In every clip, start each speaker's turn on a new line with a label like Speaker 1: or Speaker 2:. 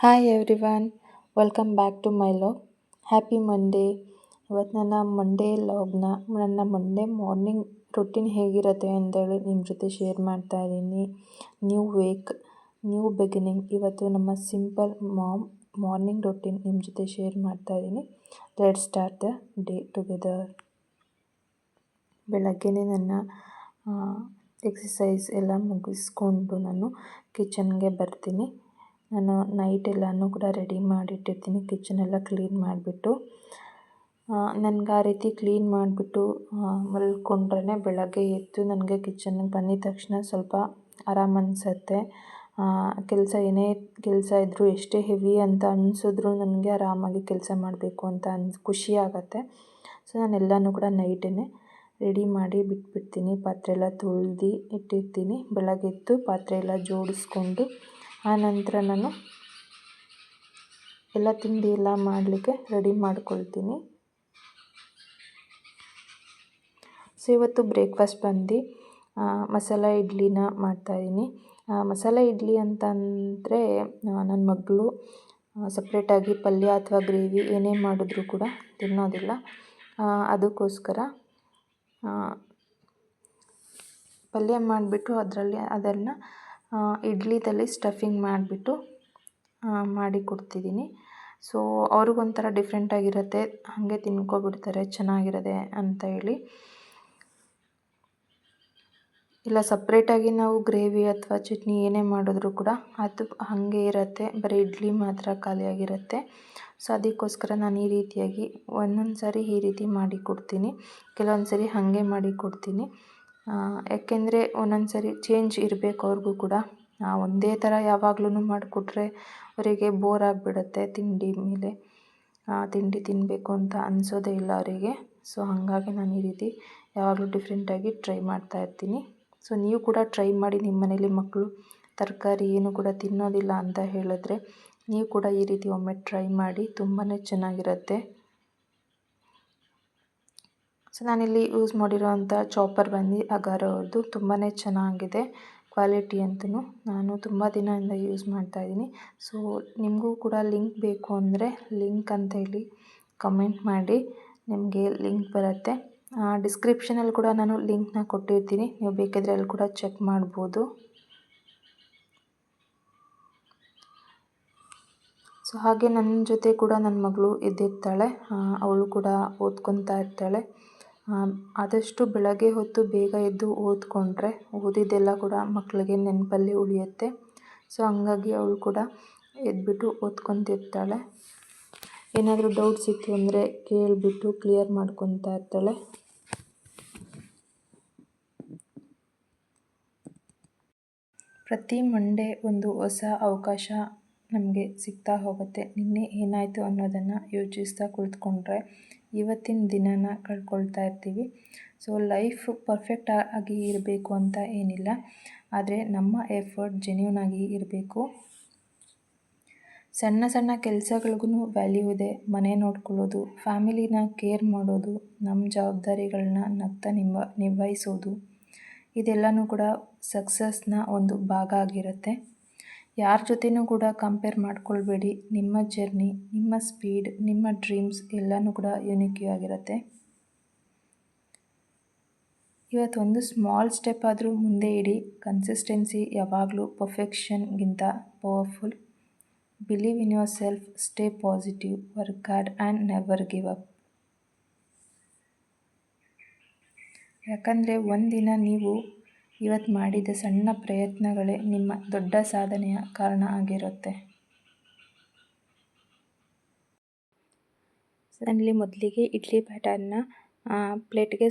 Speaker 1: Hi everyone, welcome back to my vlog. Happy Monday. ಇವತ್ತು ನನ್ನ Monday morning routine ಹೇಗಿರುತ್ತೆ ಅಂತೇಳಿ ನಿಮ್ಮ ಜೊತೆ ಶೇರ್ ಮಾಡ್ತಾ ಇದ್ದೀನಿ. New week, new beginning. ಇವತ್ತು ನಮ್ಮ ಸಿಂಪಲ್ ಮಾರ್ನಿಂಗ್ ರೊಟೀನ್ ನಿಮ್ಮ ಜೊತೆ ಶೇರ್ ಮಾಡ್ತಾ ಇದ್ದೀನಿ. Let start the day together. ಬೆಳಗ್ಗೆನೇ ನನ್ನ ಎಕ್ಸಸೈಸ್ ಎಲ್ಲ ಮುಗಿಸ್ಕೊಂಡು ನಾನು ಕಿಚನ್ಗೆ ಬರ್ತೀನಿ. ನಾನು ನೈಟ್ ಎಲ್ಲನೂ ಕೂಡ ರೆಡಿ ಮಾಡಿಟ್ಟಿರ್ತೀನಿ. ಕಿಚನೆಲ್ಲ ಕ್ಲೀನ್ ಮಾಡಿಬಿಟ್ಟು ನನಗೆ ಆ ರೀತಿ ಕ್ಲೀನ್ ಮಾಡಿಬಿಟ್ಟು ಮಲ್ಕೊಂಡ್ರೆ ಬೆಳಗ್ಗೆ ಎದ್ದು ನನಗೆ ಕಿಚನ್ಗೆ ಬಂದಿದ ತಕ್ಷಣ ಸ್ವಲ್ಪ ಆರಾಮ ಅನಿಸುತ್ತೆ. ಏನೇ ಕೆಲಸ ಇದ್ದರೂ ಎಷ್ಟೇ ಹೆವಿ ಅಂತ ಅನಿಸಿದ್ರು ನನಗೆ ಆರಾಮಾಗಿ ಕೆಲಸ ಮಾಡಬೇಕು ಅಂತ ಖುಷಿ ಆಗುತ್ತೆ. ಸೊ ನಾನೆಲ್ಲನೂ ಕೂಡ ನೈಟೇ ರೆಡಿ ಮಾಡಿ ಬಿಟ್ಬಿಡ್ತೀನಿ. ಪಾತ್ರೆ ಎಲ್ಲ ತೊಳ್ದು ಇಟ್ಟಿರ್ತೀನಿ. ಬೆಳಗ್ಗೆ ಎದ್ದು ಪಾತ್ರೆ ಎಲ್ಲ ಜೋಡಿಸ್ಕೊಂಡು ಆನಂತರ ನಾನು ಎಲ್ಲ ತಿಂಡಿ ಎಲ್ಲ ಮಾಡಲಿಕ್ಕೆ ರೆಡಿ ಮಾಡ್ಕೊಳ್ತೀನಿ. ಸೊ ಇವತ್ತು ಬ್ರೇಕ್ಫಾಸ್ಟ್ ಬಂದು ಮಸಾಲ ಇಡ್ಲಿನ ಮಾಡ್ತಾಯಿದ್ದೀನಿ. ಮಸಾಲ ಇಡ್ಲಿ ಅಂತಂದರೆ ನನ್ನ ಮಗಳು ಸಪ್ರೇಟಾಗಿ ಪಲ್ಯ ಅಥವಾ ಗ್ರೇವಿ ಏನೇ ಮಾಡಿದ್ರೂ ಕೂಡ ತಿನ್ನೋದಿಲ್ಲ. ಅದಕ್ಕೋಸ್ಕರ ಪಲ್ಯ ಮಾಡಿಬಿಟ್ಟು ಅದನ್ನು ಇಡ್ಲಿದಲ್ಲಿ ಸ್ಟಫಿಂಗ್ ಮಾಡಿಬಿಟ್ಟು ಮಾಡಿ ಕೊಡ್ತಿದ್ದೀನಿ. ಸೊ ಅವ್ರಿಗೊಂಥರ ಡಿಫ್ರೆಂಟಾಗಿರುತ್ತೆ, ಹಾಗೆ ತಿನ್ಕೊಬಿಡ್ತಾರೆ ಚೆನ್ನಾಗಿರುತ್ತೆ ಅಂತ ಹೇಳಿ. ಇಲ್ಲ ಸಪ್ರೇಟಾಗಿ ನಾವು ಗ್ರೇವಿ ಅಥವಾ ಚಟ್ನಿ ಏನೇ ಮಾಡಿದ್ರೂ ಕೂಡ ಅದು ಹಾಗೆ ಇರುತ್ತೆ, ಬರೀ ಇಡ್ಲಿ ಮಾತ್ರ ಖಾಲಿಯಾಗಿರುತ್ತೆ. ಸೊ ಅದಕ್ಕೋಸ್ಕರ ನಾನು ಈ ರೀತಿಯಾಗಿ ಒಂದೊಂದು ಸಾರಿ ಈ ರೀತಿ ಮಾಡಿ ಕೊಡ್ತೀನಿ, ಕೆಲವೊಂದು ಸರಿ ಹಾಗೆ ಮಾಡಿ ಕೊಡ್ತೀನಿ. ಯಾಕೆಂದರೆ ಒಂದೊಂದು ಸರಿ ಚೇಂಜ್ ಇರಬೇಕು ಅವ್ರಿಗೂ ಕೂಡ. ಒಂದೇ ಥರ ಯಾವಾಗ್ಲೂ ಮಾಡಿಕೊಟ್ರೆ ಅವರಿಗೆ ಬೋರ್ ಆಗಿಬಿಡುತ್ತೆ. ತಿಂಡಿ ತಿನ್ನಬೇಕು ಅಂತ ಅನಿಸೋದೇ ಇಲ್ಲ ಅವರಿಗೆ. ಸೊ ಹಾಗಾಗಿ ನಾನು ಈ ರೀತಿ ಯಾವಾಗಲೂ ಡಿಫ್ರೆಂಟಾಗಿ ಟ್ರೈ ಮಾಡ್ತಾಯಿರ್ತೀನಿ. ಸೊ ನೀವು ಕೂಡ ಟ್ರೈ ಮಾಡಿ. ನಿಮ್ಮ ಮನೇಲಿ ಮಕ್ಕಳು ತರಕಾರಿ ಏನು ಕೂಡ ತಿನ್ನೋದಿಲ್ಲ ಅಂತ ಹೇಳಿದ್ರೆ ನೀವು ಕೂಡ ಈ ರೀತಿ ಒಮ್ಮೆ ಟ್ರೈ ಮಾಡಿ, ತುಂಬಾ ಚೆನ್ನಾಗಿರುತ್ತೆ. ಸೊ ನಾನಿಲ್ಲಿ ಯೂಸ್ ಮಾಡಿರೋವಂಥ ಚಾಪರ್ ಬಂದು ಅಗಾರೋ ಅವ್ರದ್ದು, ತುಂಬಾ ಚೆನ್ನಾಗಿದೆ ಕ್ವಾಲಿಟಿ ಅಂತೂ. ನಾನು ತುಂಬ ದಿನದಿಂದ ಯೂಸ್ ಮಾಡ್ತಾಯಿದ್ದೀನಿ. ಸೊ ನಿಮಗೂ ಕೂಡ ಲಿಂಕ್ ಬೇಕು ಅಂದರೆ ಲಿಂಕ್ ಅಂತ ಹೇಳಿ ಕಮೆಂಟ್ ಮಾಡಿ, ನಿಮಗೆ ಲಿಂಕ್ ಬರುತ್ತೆ. ಡಿಸ್ಕ್ರಿಪ್ಷನಲ್ಲಿ ಕೂಡ ನಾನು ಲಿಂಕ್ನ ಕೊಟ್ಟಿರ್ತೀನಿ, ನೀವು ಬೇಕಿದ್ರೆ ಅಲ್ಲಿ ಕೂಡ ಚೆಕ್ ಮಾಡ್ಬೋದು. ಸೊ ಹಾಗೆ ನನ್ನ ಜೊತೆ ಕೂಡ ನನ್ನ ಮಗಳು ಎದ್ದಿರ್ತಾಳೆ, ಅವಳು ಕೂಡ ಓದ್ಕೊತಾ ಇರ್ತಾಳೆ. ಆದಷ್ಟು ಬೆಳಗ್ಗೆ ಹೊತ್ತು ಬೇಗ ಎದ್ದು ಓದ್ಕೊಂಡ್ರೆ ಓದಿದ್ದೆಲ್ಲ ಕೂಡ ಮಕ್ಕಳಿಗೆ ನೆನಪಲ್ಲಿ ಉಳಿಯುತ್ತೆ. ಸೊ ಹಂಗಾಗಿ ಅವಳು ಕೂಡ ಎದ್ಬಿಟ್ಟು ಓದ್ಕೊತಿರ್ತಾಳೆ. ಏನಾದರೂ ಡೌಟ್ಸ್ ಇತ್ತು ಅಂದರೆ ಕೇಳಿಬಿಟ್ಟು ಕ್ಲಿಯರ್ ಮಾಡ್ಕೊತಾ ಇರ್ತಾಳೆ. ಪ್ರತಿ ಮಂಡೇ ಒಂದು ಹೊಸ ಅವಕಾಶ ನಮಗೆ ಸಿಗ್ತಾ ಹೋಗುತ್ತೆ. ನಿನ್ನೆ ಏನಾಯಿತು ಅನ್ನೋದನ್ನು ಯೋಚಿಸ್ತಾ ಕುಳಿತುಕೊಂಡ್ರೆ ಇವತ್ತಿನ ದಿನನ ಕಳ್ಕೊಳ್ತಾ ಇರ್ತೀವಿ. ಸೊ ಲೈಫ್ ಪರ್ಫೆಕ್ಟ್ ಆಗಿ ಇರಬೇಕು ಅಂತ ಏನಿಲ್ಲ, ಆದರೆ ನಮ್ಮ ಎಫರ್ಟ್ ಜೆನ್ಯೂನ್ ಆಗಿ ಇರಬೇಕು. ಸಣ್ಣ ಸಣ್ಣ ಕೆಲಸಗಳಿಗೂ ವ್ಯಾಲ್ಯೂ ಇದೆ. ಮನೆ ನೋಡ್ಕೊಳ್ಳೋದು, ಫ್ಯಾಮಿಲಿನ ಕೇರ್ ಮಾಡೋದು, ನಮ್ಮ ಜವಾಬ್ದಾರಿಗಳನ್ನ ನಗ್ತಾ ನಿಭಾಯಿಸೋದು, ಇದೆಲ್ಲನೂ ಕೂಡ ಸಕ್ಸಸ್ನ ಒಂದು ಭಾಗ ಆಗಿರುತ್ತೆ. ಯಾರ ಜೊತೆನೂ ಕೂಡ ಕಂಪೇರ್ ಮಾಡ್ಕೊಳ್ಬೇಡಿ. ನಿಮ್ಮ ಜರ್ನಿ, ನಿಮ್ಮ ಸ್ಪೀಡ್, ನಿಮ್ಮ ಡ್ರೀಮ್ಸ್ ಎಲ್ಲನೂ ಕೂಡ ಯುನಿಕ್ ಆಗಿರುತ್ತೆ. ಇವತ್ತು ಒಂದು ಸ್ಮಾಲ್ ಸ್ಟೆಪ್ ಆದರೂ ಮುಂದೆ ಇಡಿ. ಕನ್ಸಿಸ್ಟೆನ್ಸಿ ಯಾವಾಗಲೂ ಪರ್ಫೆಕ್ಷನ್ಗಿಂತ powerful. Believe in yourself, stay positive, work hard and never give up. ಯಾಕಂದರೆ ಒಂದಿನ ನೀವು ಇವತ್ತು ಮಾಡಿದ ಸಣ್ಣ ಪ್ರಯತ್ನಗಳೇ ನಿಮ್ಮ ದೊಡ್ಡ ಸಾಧನೆಯ ಕಾರಣ ಆಗಿರುತ್ತೆ. ನಾನಿಲ್ಲಿ ಮೊದಲಿಗೆ ಇಡ್ಲಿ ಬ್ಯಾಟರ್ನ ಪ್ಲೇಟ್ಗೆ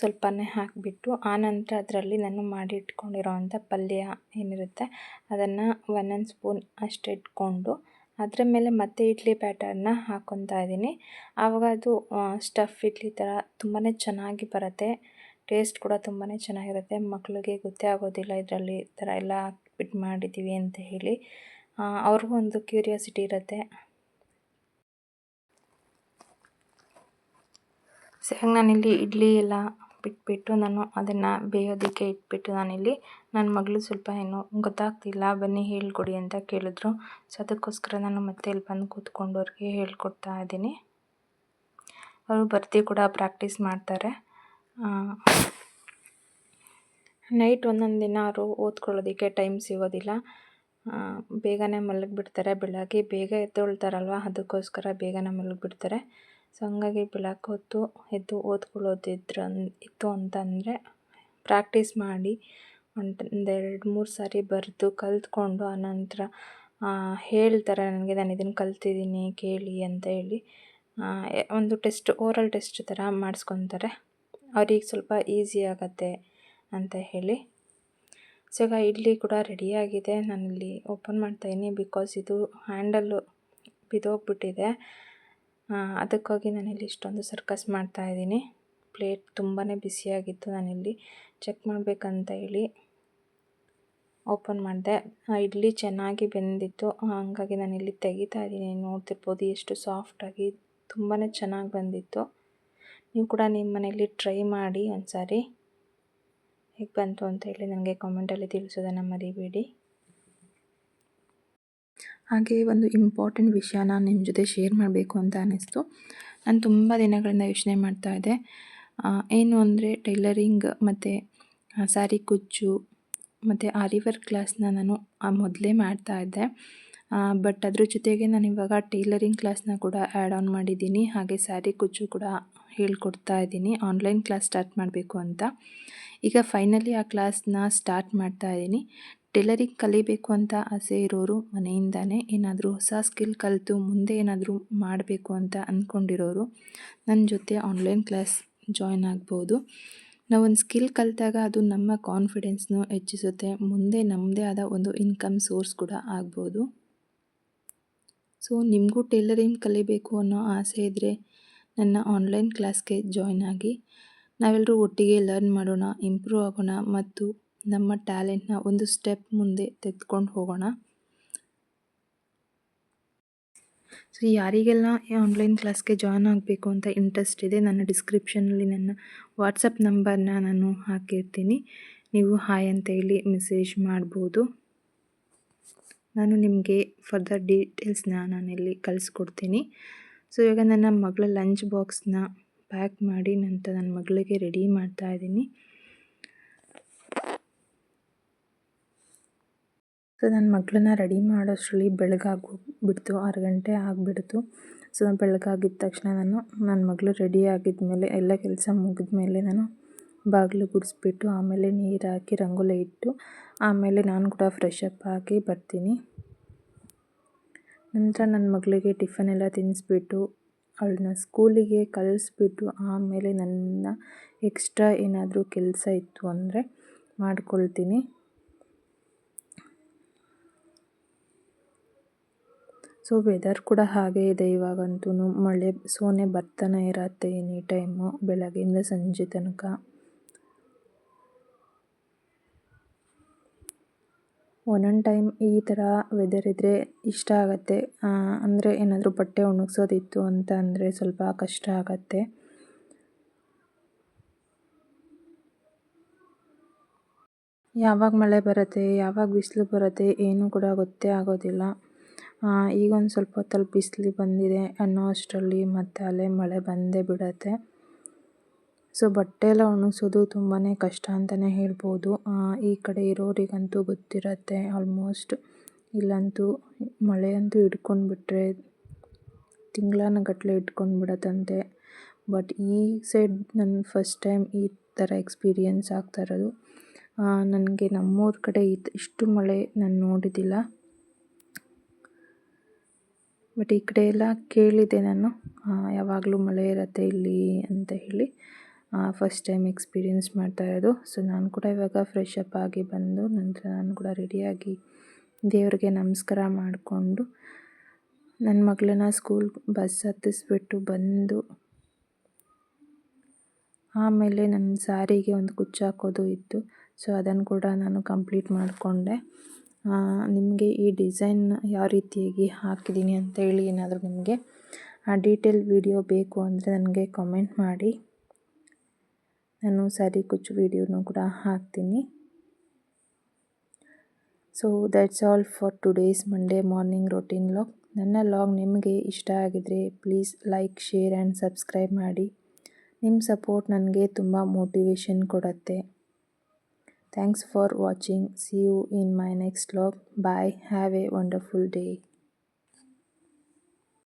Speaker 1: ಸ್ವಲ್ಪನೇ ಹಾಕಿಬಿಟ್ಟು ಆನಂತರ ಅದರಲ್ಲಿ ನಾನು ಮಾಡಿ ಇಟ್ಕೊಂಡಿರೋವಂಥ ಪಲ್ಯ ಏನಿರುತ್ತೆ ಅದನ್ನು 1 ಸ್ಪೂನ್ ಅಷ್ಟು ಇಟ್ಕೊಂಡು ಅದರ ಮೇಲೆ ಮತ್ತೆ ಇಡ್ಲಿ ಬ್ಯಾಟರ್ನ ಹಾಕ್ಕೊತಾ ಇದ್ದೀನಿ. ಆವಾಗ ಅದು ಸ್ಟಫ್ ಇಡ್ಲಿ ಥರ ತುಂಬಾ ಚೆನ್ನಾಗಿ ಬರುತ್ತೆ. ಟೇಸ್ಟ್ ಕೂಡ ತುಂಬಾ ಚೆನ್ನಾಗಿರುತ್ತೆ. ಮಕ್ಕಳಿಗೆ ಗೊತ್ತೇ ಆಗೋದಿಲ್ಲ ಇದರಲ್ಲಿ ಈ ಥರ ಎಲ್ಲ ಹಾಕ್ಬಿಟ್ಟು ಮಾಡಿದ್ದೀವಿ ಅಂತ ಹೇಳಿ. ಅವ್ರಿಗೂ ಒಂದು ಕ್ಯೂರಿಯಾಸಿಟಿ ಇರುತ್ತೆ. ಸೊ ನಾನಿಲ್ಲಿ ಇಡ್ಲಿ ಎಲ್ಲ ಬಿಟ್ಬಿಟ್ಟು ನಾನು ಅದನ್ನು ಬೇಯೋದಕ್ಕೆ ಇಟ್ಬಿಟ್ಟು ನಾನಿಲ್ಲಿ ನನ್ನ ಮಗಳು ಸ್ವಲ್ಪ ಏನೋ ಗೊತ್ತಾಗ್ತಿಲ್ಲ ಬನ್ನಿ ಹೇಳ್ಕೊಡಿ ಅಂತ ಕೇಳಿದ್ರು. ಸೊ ಅದಕ್ಕೋಸ್ಕರ ನಾನು ಮತ್ತೆ ಇಲ್ಲಿ ಬಂದು ಕೂತ್ಕೊಂಡು ಅವ್ರಿಗೆ ಹೇಳ್ಕೊಡ್ತಾ ಇದ್ದೀನಿ. ಅವರು ಬರ್ತಿ ಕೂಡ ಪ್ರಾಕ್ಟೀಸ್ ಮಾಡ್ತಾರೆ. ನೈಟ್ ಒಂದೊಂದು ದಿನ ಅವರು ಓದ್ಕೊಳ್ಳೋದಕ್ಕೆ ಟೈಮ್ ಸಿಗೋದಿಲ್ಲ. ಬೇಗನೆ ಮಲಗಿಬಿಡ್ತಾರೆ. ಬೆಳಗ್ಗೆ ಬೇಗ ಎದ್ದೇಳ್ತಾರಲ್ವ, ಅದಕ್ಕೋಸ್ಕರ ಬೇಗನೆ ಮಲಗಿಬಿಡ್ತಾರೆ. ಸೊ ಹಂಗಾಗಿ ಬೆಳಗ್ಗೆ ಹೊತ್ತು ಎದ್ದು ಇತ್ತು ಅಂತಂದರೆ ಪ್ರಾಕ್ಟೀಸ್ ಮಾಡಿ ಒಂದು 2-3 ಸಾರಿ ಬರೆದು ಕಲಿತ್ಕೊಂಡು ಆನಂತರ ಹೇಳ್ತಾರೆ ನನಗೆ, ನಾನು ಇದನ್ನು ಕಲ್ತಿದ್ದೀನಿ ಕೇಳಿ ಅಂತ ಹೇಳಿ ಒಂದು ಟೆಸ್ಟ್, ಓರಲ್ ಟೆಸ್ಟ್ ಥರ ಮಾಡಿಸ್ಕೊತಾರೆ. ಅವ್ರಿಗೆ ಸ್ವಲ್ಪ ಈಸಿ ಆಗುತ್ತೆ ಅಂತ ಹೇಳಿ. ಸೊ ಈಗ ಇಡ್ಲಿ ಕೂಡ ರೆಡಿಯಾಗಿದೆ. ನಾನಿಲ್ಲಿ ಓಪನ್ ಮಾಡ್ತಾಯಿದ್ದೀನಿ. ಬಿಕಾಸ್ ಇದು ಹ್ಯಾಂಡಲ್ಲು ಬಿದ್ದೋಗ್ಬಿಟ್ಟಿದೆ. ಅದಕ್ಕಾಗಿ ನಾನಿಲ್ಲಿ ಇಷ್ಟೊಂದು ಸರ್ಕಸ್ ಮಾಡ್ತಾಯಿದ್ದೀನಿ. ಪ್ಲೇಟ್ ತುಂಬಾ ಬಿಸಿಯಾಗಿತ್ತು. ನಾನಿಲ್ಲಿ ಚೆಕ್ ಮಾಡಬೇಕಂತ ಹೇಳಿ ಓಪನ್ ಮಾಡಿದೆ. ಇಡ್ಲಿ ಚೆನ್ನಾಗಿ ಬೆಂದಿತ್ತು. ಹಾಗಾಗಿ ನಾನಿಲ್ಲಿ ತೆಗಿತಾ ಇದ್ದೀನಿ. ನೋಡ್ತಿರ್ಬೋದು ಎಷ್ಟು ಸಾಫ್ಟಾಗಿ ತುಂಬಾ ಚೆನ್ನಾಗಿ ಬಂದಿತ್ತು. ನೀವು ಕೂಡ ನಿಮ್ಮ ಮನೆಯಲ್ಲಿ ಟ್ರೈ ಮಾಡಿ ಒಂದು ಸಾರಿ. ಹೇಗೆ ಬಂತು ಅಂತ ಹೇಳಿ ನನಗೆ ಕಾಮೆಂಟಲ್ಲಿ ತಿಳಿಸೋದನ್ನು ಮರಿಬೇಡಿ. ಹಾಗೆ ಒಂದು ಇಂಪಾರ್ಟೆಂಟ್ ವಿಷಯ ನಾನು ನಿಮ್ಮ ಜೊತೆ ಶೇರ್ ಮಾಡಬೇಕು ಅಂತ ಅನ್ನಿಸ್ತು. ನಾನು ತುಂಬ ದಿನಗಳಿಂದ ಯೋಚನೆ ಮಾಡ್ತಾಯಿದ್ದೆ. ಏನು ಅಂದರೆ ಟೈಲರಿಂಗ್ ಮತ್ತು ಸ್ಯಾರಿ ಕುಚ್ಚು ಮತ್ತು ಆರಿ ವರ್ಕ್ ಕ್ಲಾಸ್ನ ನಾನು ಮೊದಲೇ ಮಾಡ್ತಾಯಿದ್ದೆ. ಬಟ್ ಅದ್ರ ಜೊತೆಗೆ ನಾನು ಇವಾಗ ಟೈಲರಿಂಗ್ ಕ್ಲಾಸ್ನ ಕೂಡ ಆ್ಯಡ್ ಆನ್ ಮಾಡಿದ್ದೀನಿ. ಹಾಗೆ ಸ್ಯಾರಿ ಕುಚ್ಚು ಕೂಡ ಹೇಳ್ಕೊಡ್ತಾ ಇದ್ದೀನಿ. ಆನ್ಲೈನ್ ಕ್ಲಾಸ್ ಸ್ಟಾರ್ಟ್ ಮಾಡಬೇಕು ಅಂತ. ಈಗ ಫೈನಲಿ ಆ ಕ್ಲಾಸ್ನ ಸ್ಟಾರ್ಟ್ ಮಾಡ್ತಾಯಿದ್ದೀನಿ. ಟೈಲರಿಂಗ್ ಕಲಿಬೇಕು ಅಂತ ಆಸೆ ಇರೋರು ಮನೆಯಿಂದನೇ ಏನಾದರೂ ಹೊಸ ಸ್ಕಿಲ್ ಕಲಿತು ಮುಂದೆ ಏನಾದರೂ ಮಾಡಬೇಕು ಅಂತ ಅಂದ್ಕೊಂಡಿರೋರು ನನ್ನ ಜೊತೆ ಆನ್ಲೈನ್ ಕ್ಲಾಸ್ ಜಾಯ್ನ್ ಆಗ್ಬೋದು. ನಾವೊಂದು ಸ್ಕಿಲ್ ಕಲಿತಾಗ ಅದು ನಮ್ಮ ಕಾನ್ಫಿಡೆನ್ಸ್ನು ಹೆಚ್ಚಿಸುತ್ತೆ. ಮುಂದೆ ನಮ್ಮದೇ ಆದ ಒಂದು ಇನ್ಕಮ್ ಸೋರ್ಸ್ ಕೂಡ ಆಗ್ಬೋದು. ಸೊ ನಿಮಗೂ ಟೈಲರಿಂಗ್ ಕಲಿಬೇಕು ಅನ್ನೋ ಆಸೆ ಇದ್ದರೆ ನನ್ನ ಆನ್ಲೈನ್ ಕ್ಲಾಸ್ಗೆ ಜಾಯ್ನ್ ಆಗಿ. ನಾವೆಲ್ಲರೂ ಒಟ್ಟಿಗೆ ಲರ್ನ್ ಮಾಡೋಣ, ಇಂಪ್ರೂವ್ ಆಗೋಣ ಮತ್ತು ನಮ್ಮ ಟ್ಯಾಲೆಂಟ್ನ ಒಂದು ಸ್ಟೆಪ್ ಮುಂದೆ ತೆಗೆದುಕೊಂಡು ಹೋಗೋಣ. ಸೊ ಯಾರಿಗೆಲ್ಲ ಆನ್ಲೈನ್ ಕ್ಲಾಸ್ಗೆ ಜಾಯ್ನ್ ಆಗಬೇಕು ಅಂತ ಇಂಟ್ರೆಸ್ಟ್ ಇದೆ, ನನ್ನ ಡಿಸ್ಕ್ರಿಪ್ಷನಲ್ಲಿ ನನ್ನ ವಾಟ್ಸಪ್ ನಂಬರ್ನ ನಾನು ಹಾಕಿರ್ತೀನಿ. ನೀವು ಹಾಯ್ ಅಂತ ಹೇಳಿ ಮೆಸೇಜ್ ಮಾಡ್ಬೋದು. ನಾನು ನಿಮಗೆ ಫರ್ದರ್ ಡೀಟೇಲ್ಸ್ನ ನಾನಿಲ್ಲಿ ಕಳಿಸ್ಕೊಡ್ತೀನಿ. ಸೊ ಇವಾಗ ನನ್ನ ಮಗಳ ಲಂಚ್ ಬಾಕ್ಸ್ನ ಪ್ಯಾಕ್ ಮಾಡಿ ನಂತರ ನನ್ನ ಮಗಳಿಗೆ ರೆಡಿ ಮಾಡ್ತಾಯಿದ್ದೀನಿ. ಸೊ ನನ್ನ ಮಗಳನ್ನ ರೆಡಿ ಮಾಡೋಷ್ಟರಲ್ಲಿ ಬೆಳಗಾಗೋಗ್ಬಿಡ್ತು, 6 ಗಂಟೆ ಆಗಿಬಿಡ್ತು. ಸೊ ಬೆಳಗಾಗಿದ್ದ ತಕ್ಷಣ ನನ್ನ ಮಗಳು ರೆಡಿ ಆಗಿದ್ಮೇಲೆ ಎಲ್ಲ ಕೆಲಸ ಮುಗಿದ್ಮೇಲೆ ನಾನು ಬಾಗಿಲು ಗುಡಿಸ್ಬಿಟ್ಟು ಆಮೇಲೆ ನೀರು ಹಾಕಿ ರಂಗೋಲಿ ಇಟ್ಟು ಆಮೇಲೆ ನಾನು ಕೂಡ ಫ್ರೆಶ್ ಅಪ್ ಆಗಿ ಬರ್ತೀನಿ. ನಂತರ ನನ್ನ ಮಗಳಿಗೆ ಟಿಫನ್ ಎಲ್ಲ ತಿನ್ನಿಸ್ಬಿಟ್ಟು ಅವಳನ್ನ ಸ್ಕೂಲಿಗೆ ಕಳಿಸ್ಬಿಟ್ಟು ಆಮೇಲೆ ನನ್ನ ಎಕ್ಸ್ಟ್ರಾ ಏನಾದರೂ ಕೆಲಸ ಇತ್ತು ಅಂದರೆ ಮಾಡ್ಕೊಳ್ತೀನಿ. ಸೊ ವೆದರ್ ಕೂಡ ಹಾಗೆ ಇದೆ. ಇವಾಗಂತೂ ಮಳೆ ಸೋನೆ ಬರ್ತಾನೆ ಇರತ್ತೆ ಎನಿ ಟೈಮು, ಬೆಳಗ್ಗೆಯಿಂದ ಸಂಜೆ ತನಕ. ಒಂದೊಂದು ಟೈಮ್ ಈ ಥರ ವೆದರ್ ಇದ್ದರೆ ಇಷ್ಟ ಆಗುತ್ತೆ. ಅಂದರೆ ಏನಾದರೂ ಬಟ್ಟೆ ಒಣಗಿಸೋದಿತ್ತು ಅಂತ ಅಂದರೆ ಸ್ವಲ್ಪ ಕಷ್ಟ ಆಗುತ್ತೆ. ಯಾವಾಗ ಮಳೆ ಬರುತ್ತೆ, ಯಾವಾಗ ಬಿಸಿಲು ಬರುತ್ತೆ ಏನೂ ಕೂಡ ಗೊತ್ತೇ ಆಗೋದಿಲ್ಲ. ಈಗ ಒಂದು ಸ್ವಲ್ಪ ಹೊತ್ತಲ್ಲಿ ಬಿಸಿಲು ಬಂದಿದೆ ಅನ್ನೋ ಅಷ್ಟರಲ್ಲಿ ಮತ್ತೆ ಅಲ್ಲೇ ಮಳೆ ಬಂದೇ ಬಿಡುತ್ತೆ. ಸೊ ಬಟ್ಟೆ ಎಲ್ಲ ಒಣಗಿಸೋದು ತುಂಬಾ ಕಷ್ಟ ಅಂತಲೇ ಹೇಳ್ಬೋದು. ಈ ಕಡೆ ಇರೋರಿಗಂತೂ ಗೊತ್ತಿರುತ್ತೆ ಆಲ್ಮೋಸ್ಟ್. ಇಲ್ಲಂತೂ ಮಳೆ ಅಂತೂ ಹಿಡ್ಕೊಂಡ್ಬಿಟ್ರೆ ತಿಂಗಳಾನುಗಟ್ಟಲೆ ಹಿಡ್ಕೊಂಡ್ಬಿಡತ್ತಂತೆ. ಬಟ್ ಈ ಸೈಡ್ ನನ್ನ ಫಸ್ಟ್ ಟೈಮ್ ಈ ಥರ ಎಕ್ಸ್ಪೀರಿಯೆನ್ಸ್ ಆಗ್ತಾ ಇರೋದು. ನನಗೆ ನಮ್ಮೂರ ಕಡೆ ಇಷ್ಟು ಮಳೆ ನಾನು ನೋಡಿದ್ದಿಲ್ಲ. ಬಟ್ ಈ ಕಡೆ ಎಲ್ಲ ಕೇಳಿದ್ದೆ ನಾನು, ಯಾವಾಗಲೂ ಮಳೆ ಇರುತ್ತೆ ಇಲ್ಲಿ ಅಂತ ಹೇಳಿ. ಫಸ್ಟ್ ಟೈಮ್ ಎಕ್ಸ್ಪೀರಿಯೆನ್ಸ್ ಮಾಡ್ತಾ ಇರೋದು. ಸೊ ನಾನು ಕೂಡ ಇವಾಗ ಫ್ರೆಶ್ ಅಪ್ ಆಗಿ ಬಂದು ನಂತರ ನಾನು ಕೂಡ ರೆಡಿಯಾಗಿ ದೇವರಿಗೆ ನಮಸ್ಕಾರ ಮಾಡಿಕೊಂಡು ನನ್ನ ಮಗಳನ್ನ ಸ್ಕೂಲ್ ಬಸ್ ಹತ್ತಿಸ್ಬಿಟ್ಟು ಬಂದು ಆಮೇಲೆ ನನ್ನ ಸ್ಯಾರಿಗೆ ಒಂದು ಕುಚ್ಚು ಹಾಕೋದು ಇತ್ತು. ಸೊ ಅದನ್ನು ಕೂಡ ನಾನು ಕಂಪ್ಲೀಟ್ ಮಾಡಿಕೊಂಡೆ. ನಿಮಗೆ ಈ ಡಿಸೈನ್ ಯಾವ ರೀತಿಯಾಗಿ ಹಾಕಿದ್ದೀನಿ ಅಂತ ಹೇಳಿ ಏನಾದರೂ ನಿಮಗೆ ಡೀಟೇಲ್ ವಿಡಿಯೋ ಬೇಕು ಅಂದರೆ ನನಗೆ ಕಾಮೆಂಟ್ ಮಾಡಿ. ನಾನು ಸ್ಯಾರಿ ಕುಚ್ಚು ವಿಡಿಯೋನೂ ಕೂಡ ಹಾಕ್ತೀನಿ. So that's all for today's Monday morning routine log. ನನ್ನ ಲಾಗ್ ನಿಮಗೆ ಇಷ್ಟ ಆಗಿದರೆ please like, share and subscribe ಮಾಡಿ. ನಿಮ್ಮ ಸಪೋರ್ಟ್ ನನಗೆ ತುಂಬ ಮೋಟಿವೇಶನ್ ಕೊಡುತ್ತೆ. Thanks for watching. See you in my next log. Bye. Have a wonderful day.